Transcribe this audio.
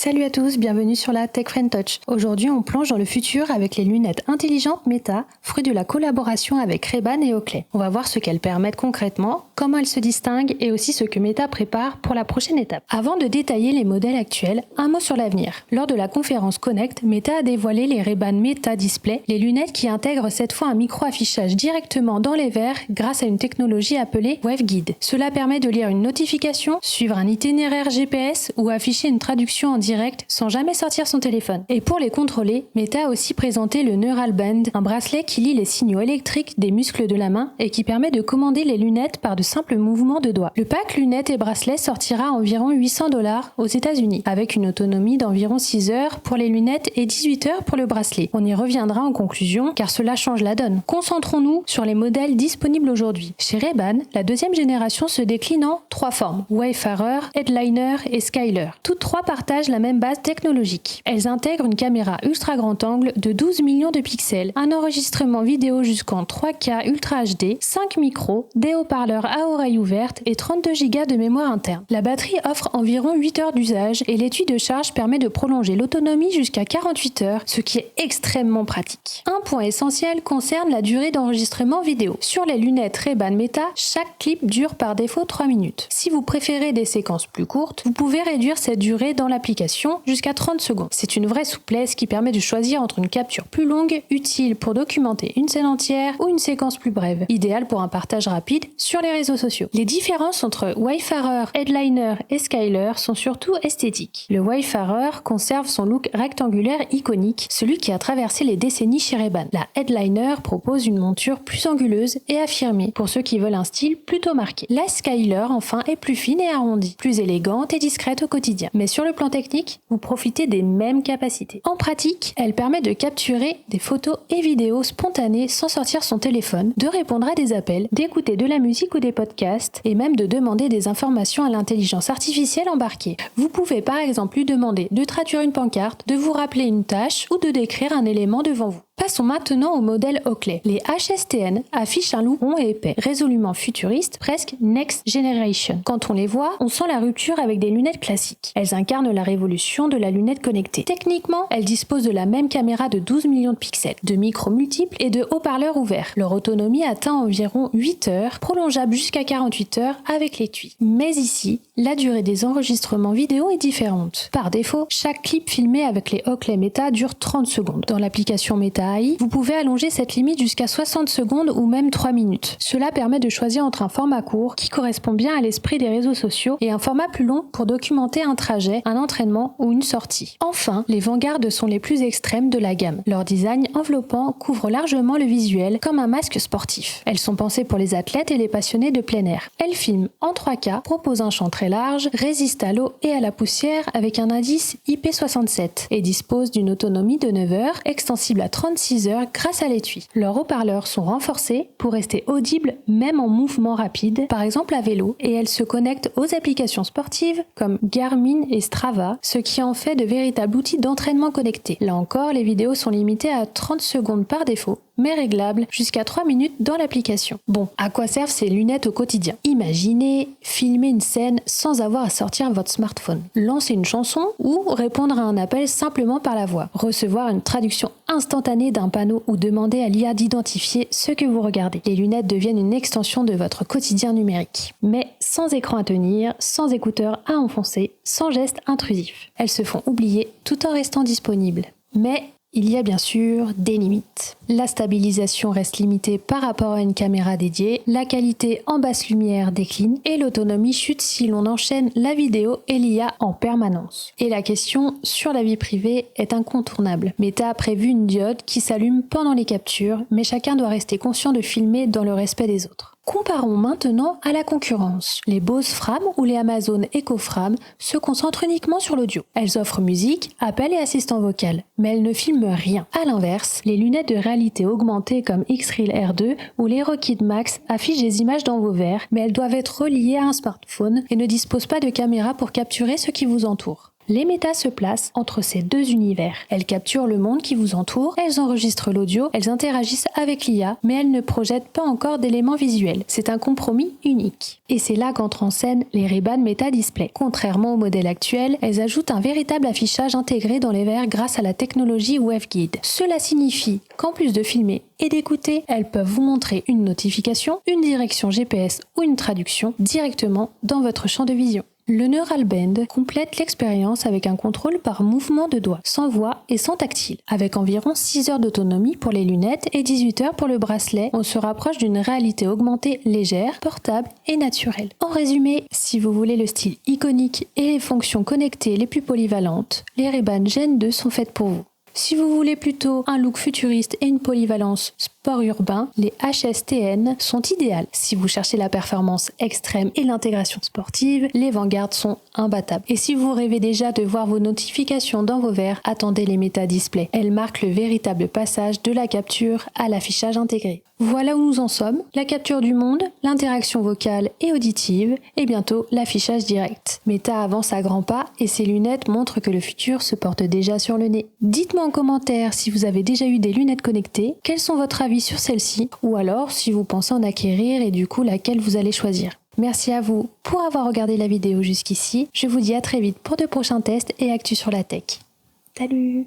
Salut à tous, bienvenue sur la Tech Friend Touch. Aujourd'hui, on plonge dans le futur avec les lunettes intelligentes Meta, fruit de la collaboration avec Ray-Ban et Oakley. On va voir ce qu'elles permettent concrètement, comment elles se distinguent et aussi ce que Meta prépare pour la prochaine étape. Avant de détailler les modèles actuels, un mot sur l'avenir. Lors de la conférence Connect, Meta a dévoilé les Ray-Ban Meta Display, les lunettes qui intègrent cette fois un micro-affichage directement dans les verres grâce à une technologie appelée WaveGuide. Cela permet de lire une notification, suivre un itinéraire GPS ou afficher une traduction en direct sans jamais sortir son téléphone. Et pour les contrôler, Meta a aussi présenté le Neural Band, un bracelet qui lit les signaux électriques des muscles de la main et qui permet de commander les lunettes par de simples mouvements de doigts. Le pack lunettes et bracelets sortira à environ $800 aux États-Unis, avec une autonomie d'environ 6 heures pour les lunettes et 18 heures pour le bracelet. On y reviendra en conclusion car cela change la donne. Concentrons-nous sur les modèles disponibles aujourd'hui. Chez Ray-Ban, la deuxième génération se décline en 3 formes: Wayfarer, Headliner et Skyler. Toutes 3 partagent la même base technologique. Elles intègrent une caméra ultra grand angle de 12 millions de pixels, un enregistrement vidéo jusqu'en 3K Ultra HD, 5 micros, des haut-parleurs à oreille ouverte et 32 Go de mémoire interne. La batterie offre environ 8 heures d'usage et l'étui de charge permet de prolonger l'autonomie jusqu'à 48 heures, ce qui est extrêmement pratique. Un point essentiel concerne la durée d'enregistrement vidéo. Sur les lunettes Ray-Ban Meta, chaque clip dure par défaut 3 minutes. Si vous préférez des séquences plus courtes, vous pouvez réduire cette durée dans l'application jusqu'à 30 secondes. C'est une vraie souplesse qui permet de choisir entre une capture plus longue, utile pour documenter une scène entière, ou une séquence plus brève, idéale pour un partage rapide sur les réseaux sociaux. Les différences entre Wayfarer, Headliner et Skyler sont surtout esthétiques. Le Wayfarer conserve son look rectangulaire iconique, celui qui a traversé les décennies chez Ray-Ban. La Headliner propose une monture plus anguleuse et affirmée, pour ceux qui veulent un style plutôt marqué. La Skyler, enfin, est plus fine et arrondie, plus élégante et discrète au quotidien. Mais sur le plan technique, vous profitez des mêmes capacités. En pratique, elle permet de capturer des photos et vidéos spontanées sans sortir son téléphone, de répondre à des appels, d'écouter de la musique ou des podcasts, et même de demander des informations à l'intelligence artificielle embarquée. Vous pouvez par exemple lui demander de traduire une pancarte, de vous rappeler une tâche ou de décrire un élément devant vous. Passons maintenant au modèle Oakley. Les HSTN affichent un look rond et épais, résolument futuriste, presque next generation. Quand on les voit, on sent la rupture avec des lunettes classiques. Elles incarnent la révolution de la lunette connectée. Techniquement, elles disposent de la même caméra de 12 millions de pixels, de micros multiples et de haut-parleurs ouverts. Leur autonomie atteint environ 8 heures, prolongeable jusqu'à 48 heures avec l'étui. Mais ici, la durée des enregistrements vidéo est différente. Par défaut, chaque clip filmé avec les Oakley Meta dure 30 secondes. Dans l'application Meta AI, vous pouvez allonger cette limite jusqu'à 60 secondes ou même 3 minutes. Cela permet de choisir entre un format court qui correspond bien à l'esprit des réseaux sociaux et un format plus long pour documenter un trajet, un entraînement ou une sortie. Enfin, les vanguards sont les plus extrêmes de la gamme. Leur design enveloppant couvre largement le visuel comme un masque sportif. Elles sont pensées pour les athlètes et les passionnés de plein air. Elles filment en 3K, proposent un champ très large, résistent à l'eau et à la poussière avec un indice IP67 et disposent d'une autonomie de 9 heures, extensible à 36 heures grâce à l'étui. Leurs haut-parleurs sont renforcés pour rester audibles même en mouvement rapide, par exemple à vélo, et elles se connectent aux applications sportives comme Garmin et Strava, ce qui en fait de véritables outils d'entraînement connectés. Là encore, les vidéos sont limitées à 30 secondes par défaut, mais réglables jusqu'à 3 minutes dans l'application. Bon, à quoi servent ces lunettes au quotidien? Imaginez filmer une scène sans avoir à sortir votre smartphone, lancer une chanson ou répondre à un appel simplement par la voix, recevoir une traduction instantanée d'un panneau ou demander à l'IA d'identifier ce que vous regardez. Les lunettes deviennent une extension de votre quotidien numérique, mais sans écran à tenir, sans écouteurs à enfoncer, sans gestes intrusifs. Elles se font oublier tout en restant disponibles. Mais il y a bien sûr des limites. La stabilisation reste limitée par rapport à une caméra dédiée, la qualité en basse lumière décline et l'autonomie chute si l'on enchaîne la vidéo et l'IA en permanence. Et la question sur la vie privée est incontournable. Meta a prévu une diode qui s'allume pendant les captures, mais chacun doit rester conscient de filmer dans le respect des autres. Comparons maintenant à la concurrence. Les Bose Frame ou les Amazon Echo Frame se concentrent uniquement sur l'audio. Elles offrent musique, appel et assistant vocal, mais elles ne filment rien. À l'inverse, les lunettes de réalité augmentée comme X-Real R2 ou les Rockit Max affichent des images dans vos verres, mais elles doivent être reliées à un smartphone et ne disposent pas de caméra pour capturer ce qui vous entoure. Les Meta se placent entre ces deux univers. Elles capturent le monde qui vous entoure, elles enregistrent l'audio, elles interagissent avec l'IA, mais elles ne projettent pas encore d'éléments visuels. C'est un compromis unique. Et c'est là qu'entrent en scène les Ray-Ban Meta Display. Contrairement au modèle actuel, elles ajoutent un véritable affichage intégré dans les verres grâce à la technologie WaveGuide. Cela signifie qu'en plus de filmer et d'écouter, elles peuvent vous montrer une notification, une direction GPS ou une traduction directement dans votre champ de vision. Le Neural Band complète l'expérience avec un contrôle par mouvement de doigts, sans voix et sans tactile. Avec environ 6 heures d'autonomie pour les lunettes et 18 heures pour le bracelet, on se rapproche d'une réalité augmentée légère, portable et naturelle. En résumé, si vous voulez le style iconique et les fonctions connectées les plus polyvalentes, les Ray-Ban Gen 2 sont faites pour vous. Si vous voulez plutôt un look futuriste et une polyvalence sport urbain, les HSTN sont idéales. Si vous cherchez la performance extrême et l'intégration sportive, les Vanguard sont imbattables. Et si vous rêvez déjà de voir vos notifications dans vos verres, attendez les Meta Display. Elles marquent le véritable passage de la capture à l'affichage intégré. Voilà où nous en sommes, la capture du monde, l'interaction vocale et auditive, et bientôt l'affichage direct. Meta avance à grands pas et ses lunettes montrent que le futur se porte déjà sur le nez. Dites-moi en commentaire si vous avez déjà eu des lunettes connectées, quels sont votre avis sur celles-ci, ou alors si vous pensez en acquérir et du coup laquelle vous allez choisir. Merci à vous pour avoir regardé la vidéo jusqu'ici, je vous dis à très vite pour de prochains tests et actus sur la tech. Salut!